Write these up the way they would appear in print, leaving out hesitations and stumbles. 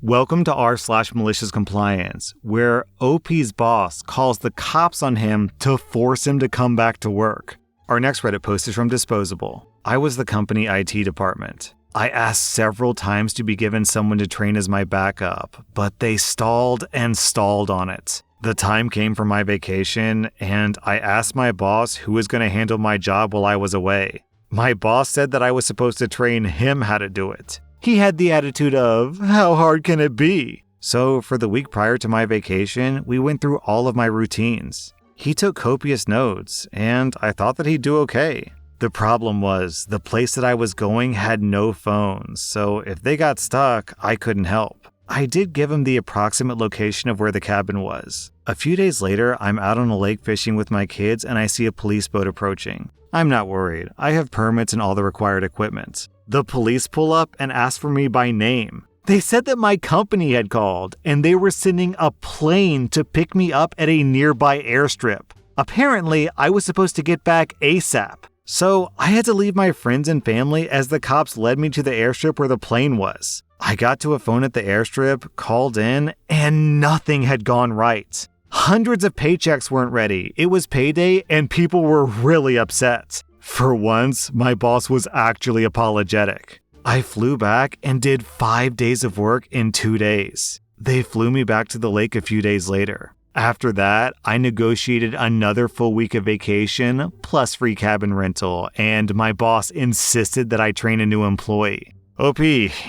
Welcome to r/Maliciouscompliance, where OP's boss calls the cops on him to force him to come back to work. Our next Reddit post is from Disposable. I was the company IT department. I asked several times to be given someone to train as my backup, but they stalled and stalled on it. The time came for my vacation, and I asked my boss who was going to handle my job while I was away. My boss said that I was supposed to train him how to do it. He had the attitude of, how hard can it be? So for the week prior to my vacation, we went through all of my routines. He took copious notes, and I thought that he'd do okay. The problem was, the place that I was going had no phones, so if they got stuck, I couldn't help. I did give him the approximate location of where the cabin was. A few days later, I'm out on a lake fishing with my kids and I see a police boat approaching. I'm not worried. I have permits and all the required equipment. The police pull up and ask for me by name. They said that my company had called and they were sending a plane to pick me up at a nearby airstrip. Apparently, I was supposed to get back ASAP. So I had to leave my friends and family as the cops led me to the airstrip where the plane was. I got to a phone at the airstrip, called in, and nothing had gone right. Hundreds of paychecks weren't ready. It was payday and people were really upset. For once, my boss was actually apologetic. I flew back and did 5 days of work in 2 days. They flew me back to the lake a few days later. After that, I negotiated another full week of vacation plus free cabin rental, and my boss insisted that I train a new employee. OP,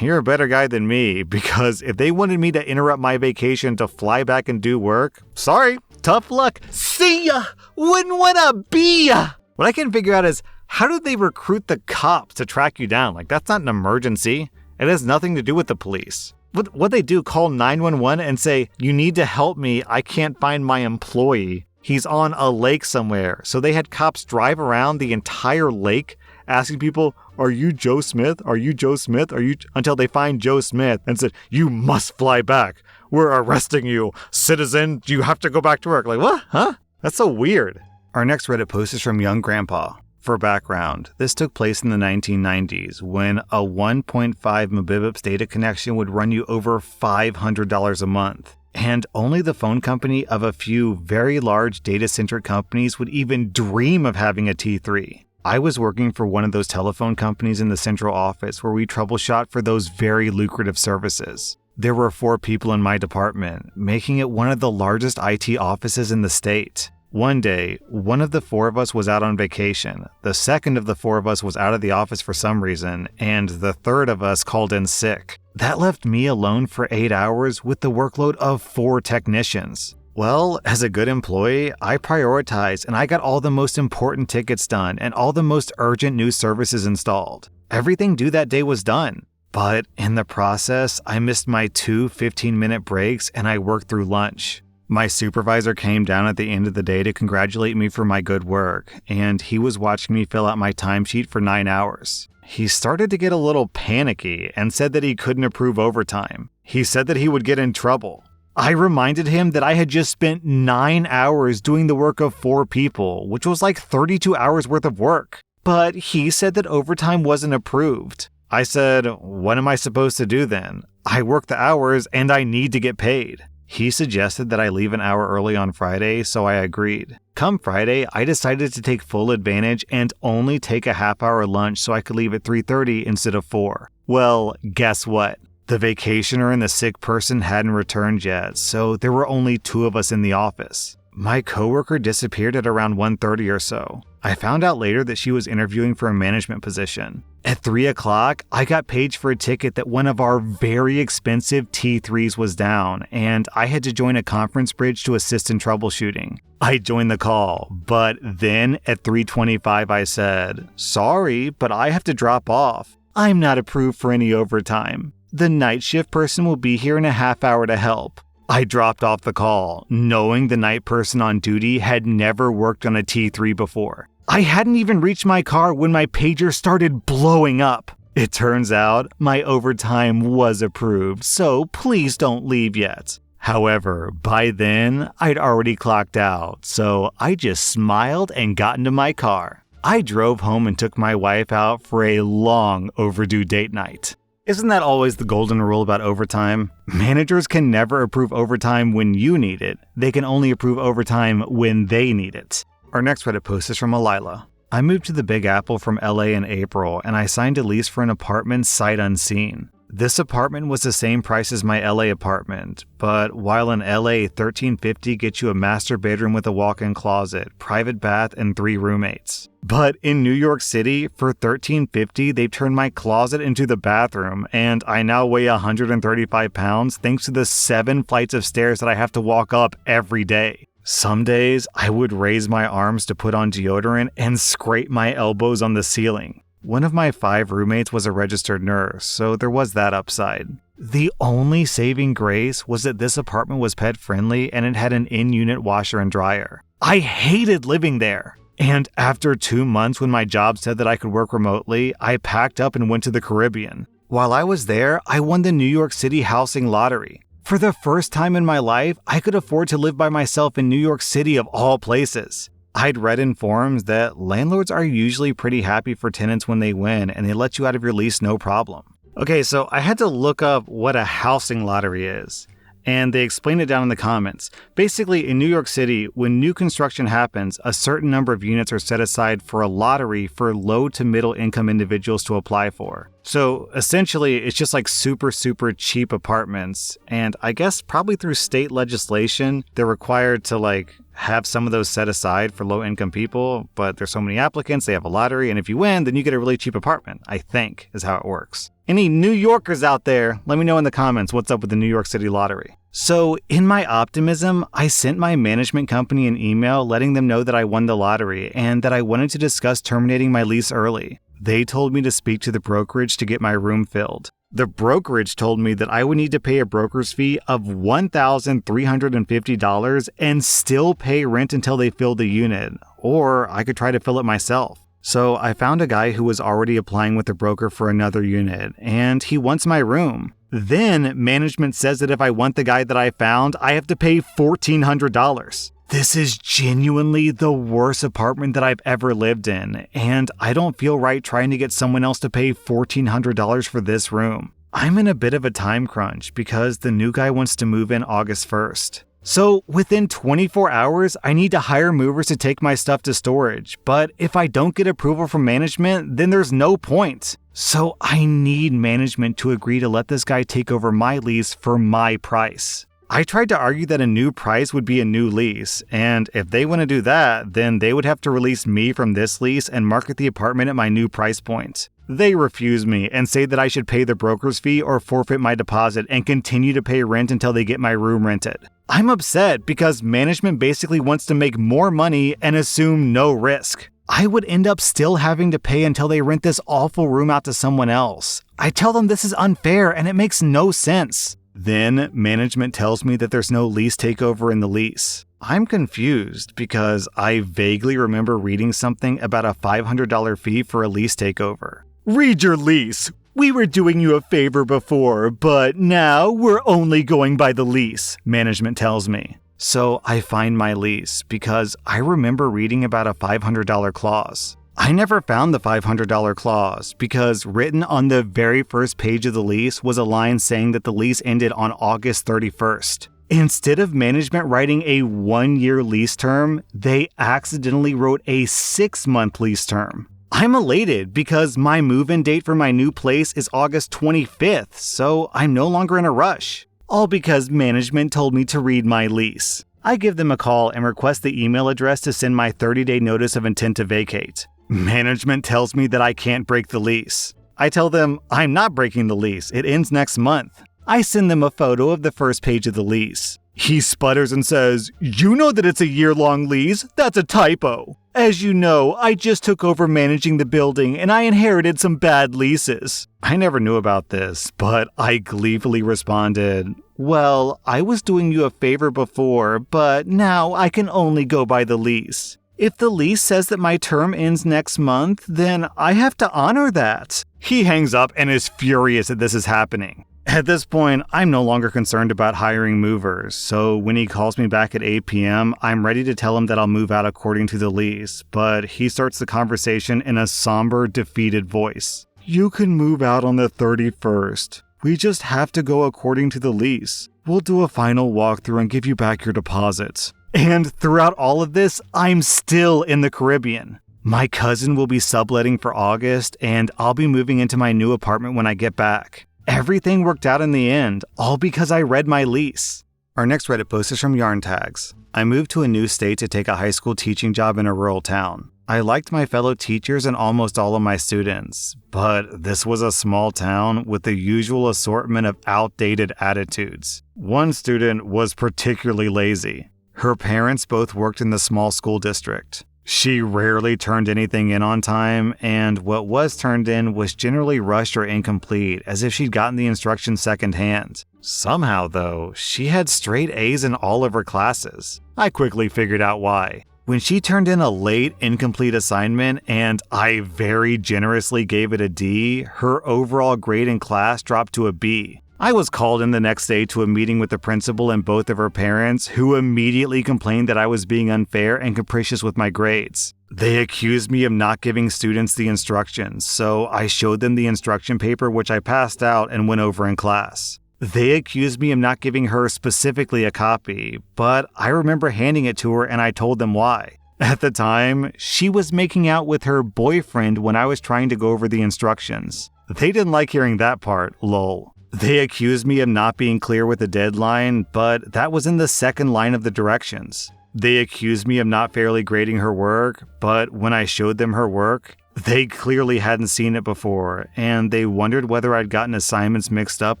you're a better guy than me, because if they wanted me to interrupt my vacation to fly back and do work, sorry, tough luck. See ya! Wouldn't wanna be ya! What I can't figure out is, how did they recruit the cops to track you down? Like, that's not an emergency. It has nothing to do with the police. What they do, call 911 and say, you need to help me, I can't find my employee. He's on a lake somewhere. So they had cops drive around the entire lake asking people, are you Joe Smith? Are you Joe Smith? Until they find Joe Smith and said, you must fly back. We're arresting you. Citizen, you have to go back to work. Like, what? Huh? That's so weird. Our next Reddit post is from Young Grandpa. For background, this took place in the 1990s when a 1.5 Mbps data connection would run you over $500 a month. And only the phone company of a few very large data-centric companies would even dream of having a T3. I was working for one of those telephone companies in the central office where we troubleshot for those very lucrative services. There were 4 people in my department, making it one of the largest IT offices in the state. One day, one of the 4 of us was out on vacation, the second of the 4 of us was out of the office for some reason, and the third of us called in sick. That left me alone for 8 hours with the workload of 4 technicians. Well, as a good employee, I prioritized and I got all the most important tickets done and all the most urgent new services installed. Everything due that day was done. But in the process, I missed my 2 15-minute breaks and I worked through lunch. My supervisor came down at the end of the day to congratulate me for my good work, and he was watching me fill out my timesheet for 9 hours. He started to get a little panicky and said that he couldn't approve overtime. He said that he would get in trouble. I reminded him that I had just spent 9 hours doing the work of 4 people, which was like 32 hours worth of work. But he said that overtime wasn't approved. I said, what am I supposed to do then? I work the hours and I need to get paid. He suggested that I leave an hour early on Friday, so I agreed. Come Friday, I decided to take full advantage and only take a half-hour lunch so I could leave at 3:30 instead of 4. Well, guess what? The vacationer and the sick person hadn't returned yet, so there were only 2 of us in the office. My coworker disappeared at around 1:30 or so. I found out later that she was interviewing for a management position. At 3 o'clock, I got paged for a ticket that one of our very expensive T3s was down, and I had to join a conference bridge to assist in troubleshooting. I joined the call, but then at 3:25 I said, sorry, but I have to drop off. I'm not approved for any overtime. The night shift person will be here in a half hour to help. I dropped off the call, knowing the night person on duty had never worked on a T3 before. I hadn't even reached my car when my pager started blowing up. It turns out my overtime was approved, so please don't leave yet. However, by then, I'd already clocked out, so I just smiled and got into my car. I drove home and took my wife out for a long overdue date night. Isn't that always the golden rule about overtime? Managers can never approve overtime when you need it. They can only approve overtime when they need it. Our next Reddit post is from Alila. I moved to the Big Apple from LA in April, and I signed a lease for an apartment sight unseen. This apartment was the same price as my LA apartment, but while in LA, $1,350 gets you a master bedroom with a walk-in closet, private bath, and 3 roommates. But in New York City, for $1,350, they've turned my closet into the bathroom, and I now weigh 135 pounds thanks to the 7 flights of stairs that I have to walk up every day. Some days, I would raise my arms to put on deodorant and scrape my elbows on the ceiling. One of my 5 roommates was a registered nurse, so there was that upside. The only saving grace was that this apartment was pet-friendly and it had an in-unit washer and dryer. I hated living there! And after 2 months when my job said that I could work remotely, I packed up and went to the Caribbean. While I was there, I won the New York City housing lottery. For the first time in my life, I could afford to live by myself in New York City of all places. I'd read in forums that landlords are usually pretty happy for tenants when they win and they let you out of your lease no problem. Okay, so I had to look up what a housing lottery is, and they explained it down in the comments. Basically, in New York City, when new construction happens, a certain number of units are set aside for a lottery for low to middle income individuals to apply for. So essentially, it's just like super cheap apartments, and I guess probably through state legislation, they're required to have some of those set aside for low-income people, but there's so many applicants, they have a lottery, and if you win, then you get a really cheap apartment, I think, is how it works. Any New Yorkers out there, let me know in the comments what's up with the New York City lottery. So, in my optimism, I sent my management company an email letting them know that I won the lottery and that I wanted to discuss terminating my lease early. They told me to speak to the brokerage to get my room filled. The brokerage told me that I would need to pay a broker's fee of $1,350 and still pay rent until they filled the unit, or I could try to fill it myself. So I found a guy who was already applying with the broker for another unit, and he wants my room. Then management says that if I want the guy that I found, I have to pay $1,400. This is genuinely the worst apartment that I've ever lived in, and I don't feel right trying to get someone else to pay $1,400 for this room. I'm in a bit of a time crunch because the new guy wants to move in August 1st. So within 24 hours, I need to hire movers to take my stuff to storage, but if I don't get approval from management, then there's no point. So I need management to agree to let this guy take over my lease for my price. I tried to argue that a new price would be a new lease, and if they want to do that, then they would have to release me from this lease and market the apartment at my new price point. They refuse me and say that I should pay the broker's fee or forfeit my deposit and continue to pay rent until they get my room rented. I'm upset because management basically wants to make more money and assume no risk. I would end up still having to pay until they rent this awful room out to someone else. I tell them this is unfair and it makes no sense. Then management tells me that there's no lease takeover in the lease. I'm confused because I vaguely remember reading something about a $500 fee for a lease takeover. Read your lease. We were doing you a favor before, but now we're only going by the lease, management tells me. So I find my lease because I remember reading about a $500 clause. I never found the $500 clause because written on the very first page of the lease was a line saying that the lease ended on August 31st. Instead of management writing a 1-year lease term, they accidentally wrote a 6-month lease term. I'm elated because my move-in date for my new place is August 25th, so I'm no longer in a rush. All because management told me to read my lease. I give them a call and request the email address to send my 30-day notice of intent to vacate. Management tells me that I can't break the lease. I tell them I'm not breaking the lease, it ends next month. I send them a photo of the first page of the lease. He sputters and says, "You know that it's a year-long lease? That's a typo. As you know, I just took over managing the building and I inherited some bad leases." I never knew about this, but I gleefully responded, "Well, I was doing you a favor before, but now I can only go by the lease. If the lease says that my term ends next month, then I have to honor that." He hangs up and is furious that this is happening. At this point, I'm no longer concerned about hiring movers, so when he calls me back at 8 p.m., I'm ready to tell him that I'll move out according to the lease, but he starts the conversation in a somber, defeated voice. "You can move out on the 31st. We just have to go according to the lease. We'll do a final walkthrough and give you back your deposits." And throughout all of this, I'm still in the Caribbean. My cousin will be subletting for August, and I'll be moving into my new apartment when I get back. Everything worked out in the end, all because I read my lease. Our next Reddit post is from Yarn Tags. I moved to a new state to take a high school teaching job in a rural town. I liked my fellow teachers and almost all of my students, but this was a small town with the usual assortment of outdated attitudes. One student was particularly lazy. Her parents both worked in the small school district. She rarely turned anything in on time, and what was turned in was generally rushed or incomplete, as if she'd gotten the instructions secondhand. Somehow, though, she had straight A's in all of her classes. I quickly figured out why. When she turned in a late, incomplete assignment, and I very generously gave it a D, her overall grade in class dropped to a B. I was called in the next day to a meeting with the principal and both of her parents, who immediately complained that I was being unfair and capricious with my grades. They accused me of not giving students the instructions, so I showed them the instruction paper, which I passed out and went over in class. They accused me of not giving her specifically a copy, but I remember handing it to her and I told them why. At the time, she was making out with her boyfriend when I was trying to go over the instructions. They didn't like hearing that part, lol. They accused me of not being clear with the deadline, but that was in the second line of the directions. They accused me of not fairly grading her work, but when I showed them her work, they clearly hadn't seen it before, and they wondered whether I'd gotten assignments mixed up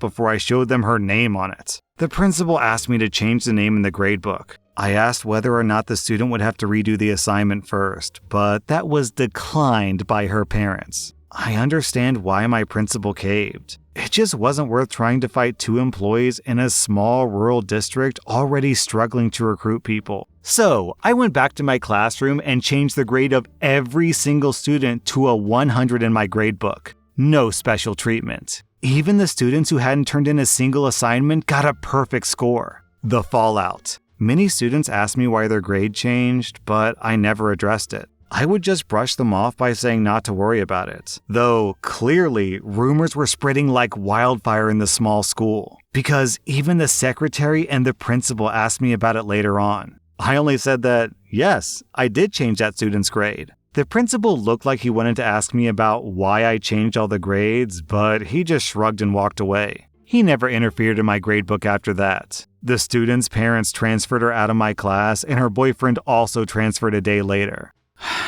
before I showed them her name on it. The principal asked me to change the name in the gradebook. I asked whether or not the student would have to redo the assignment first, but that was declined by her parents. I understand why my principal caved. It just wasn't worth trying to fight two employees in a small rural district already struggling to recruit people. So I went back to my classroom and changed the grade of every single student to a 100 in my gradebook. No special treatment. Even the students who hadn't turned in a single assignment got a perfect score. The fallout. Many students asked me why their grade changed, but I never addressed it. I would just brush them off by saying not to worry about it. Though, clearly, rumors were spreading like wildfire in the small school, because even the secretary and the principal asked me about it later on. I only said that, yes, I did change that student's grade. The principal looked like he wanted to ask me about why I changed all the grades, but he just shrugged and walked away. He never interfered in my gradebook after that. The student's parents transferred her out of my class, and her boyfriend also transferred a day later.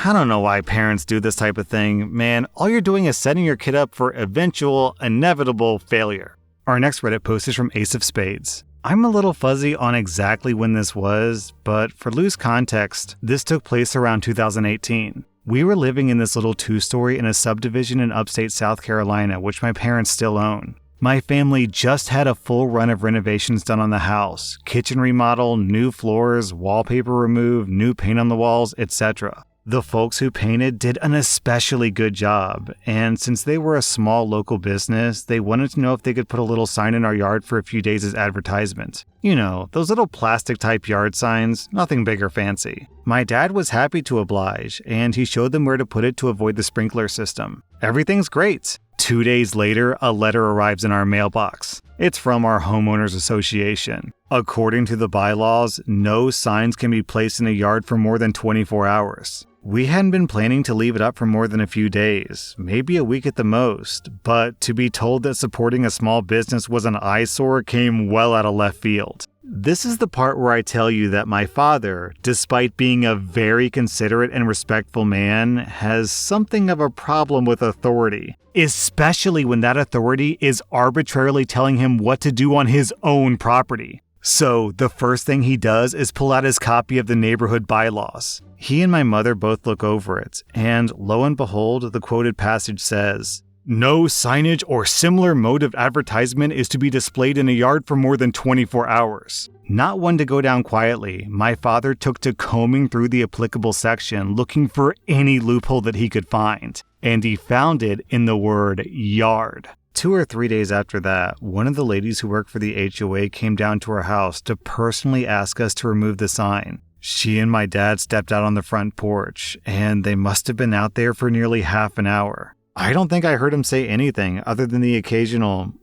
I don't know why parents do this type of thing. Man, all you're doing is setting your kid up for eventual, inevitable failure. Our next Reddit post is from Ace of Spades. I'm a little fuzzy on exactly when this was, but for loose context, this took place around 2018. We were living in this little two-story in a subdivision in upstate South Carolina, which my parents still own. My family just had a full run of renovations done on the house. Kitchen remodel, new floors, wallpaper removed, new paint on the walls, etc. The folks who painted did an especially good job, and since they were a small local business, they wanted to know if they could put a little sign in our yard for a few days as advertisement. You know, those little plastic-type yard signs, nothing big or fancy. My dad was happy to oblige, and he showed them where to put it to avoid the sprinkler system. Everything's great. 2 days later, a letter arrives in our mailbox. It's from our homeowners association. According to the bylaws, no signs can be placed in a yard for more than 24 hours. We hadn't been planning to leave it up for more than a few days, maybe a week at the most, but to be told that supporting a small business was an eyesore came well out of left field. This is the part where I tell you that my father, despite being a very considerate and respectful man, has something of a problem with authority, especially when that authority is arbitrarily telling him what to do on his own property. So the first thing he does is pull out his copy of the neighborhood bylaws. He and my mother both look over it, and lo and behold, the quoted passage says, "No signage or similar mode of advertisement is to be displayed in a yard for more than 24 hours. Not one to go down quietly, my father took to combing through the applicable section looking for any loophole that he could find, and he found it in the word yard. 2 or 3 days after that, one of the ladies who worked for the HOA came down to our house to personally ask us to remove the sign. She and my dad stepped out on the front porch, and they must have been out there for nearly half an hour. I don't think I heard him say anything other than the occasional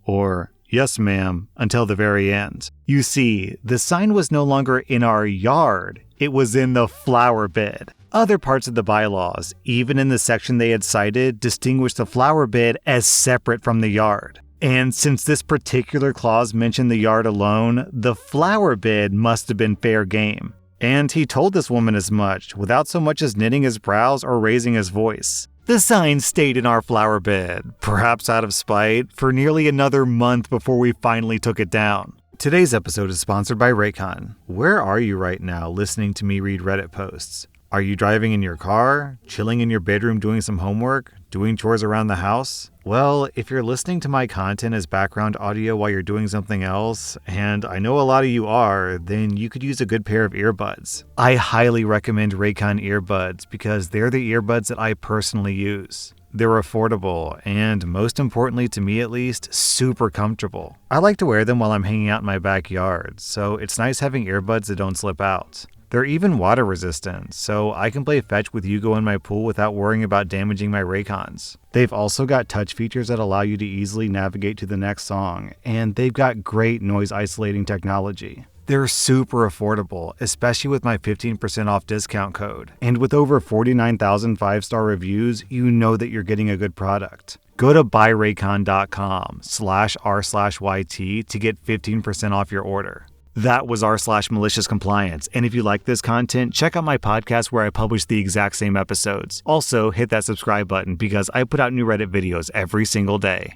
or yes ma'am until the very end. You see, the sign was no longer in our yard, it was in the flower bed. Other parts of the bylaws, even in the section they had cited, distinguished the flower bed as separate from the yard. And since this particular clause mentioned the yard alone, the flower bed must have been fair game. And he told this woman as much, without so much as knitting his brows or raising his voice. The sign stayed in our flower bed, perhaps out of spite, for nearly another month before we finally took it down. Today's episode is sponsored by Raycon. Where are you right now listening to me read Reddit posts? Are you driving in your car, chilling in your bedroom doing some homework, doing chores around the house? Well, if you're listening to my content as background audio while you're doing something else, and I know a lot of you are, then you could use a good pair of earbuds. I highly recommend Raycon earbuds because they're the earbuds that I personally use. They're affordable and, most importantly to me at least, super comfortable. I like to wear them while I'm hanging out in my backyard, so it's nice having earbuds that don't slip out. They're even water resistant, so I can play fetch with Yugo in my pool without worrying about damaging my Raycons. They've also got touch features that allow you to easily navigate to the next song, and they've got great noise isolating technology. They're super affordable, especially with my 15% off discount code. And with over 49,000 5-star reviews, you know that you're getting a good product. Go to buyraycon.com/r/YT to get 15% off your order. That was r/malicious-compliance, and if you like this content, check out my podcast where I publish the exact same episodes. Also, hit that subscribe button because I put out new Reddit videos every single day.